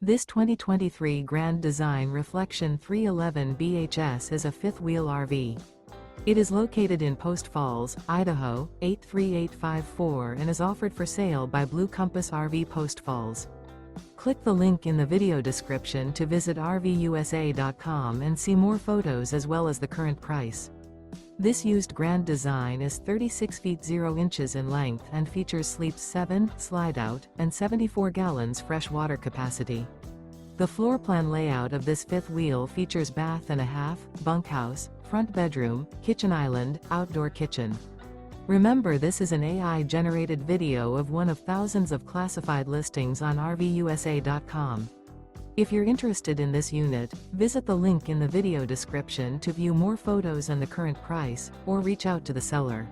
This 2023 Grand Design Reflection 311 BHS is a fifth-wheel RV. It is located in Post Falls, Idaho, 83854 and is offered for sale by Blue Compass RV Post Falls. Click the link in the video description to visit RVUSA.com and see more photos as well as the current price. This used Grand Design is 36 feet 0 inches in length and features sleeps 7, slide-out, and 74 gallons fresh water capacity. The floor plan layout of this fifth wheel features bath and a half, bunkhouse, front bedroom, kitchen island, outdoor kitchen. Remember, this is an AI-generated video of one of thousands of classified listings on RVUSA.com. If you're interested in this unit, visit the link in the video description to view more photos and the current price, or reach out to the seller.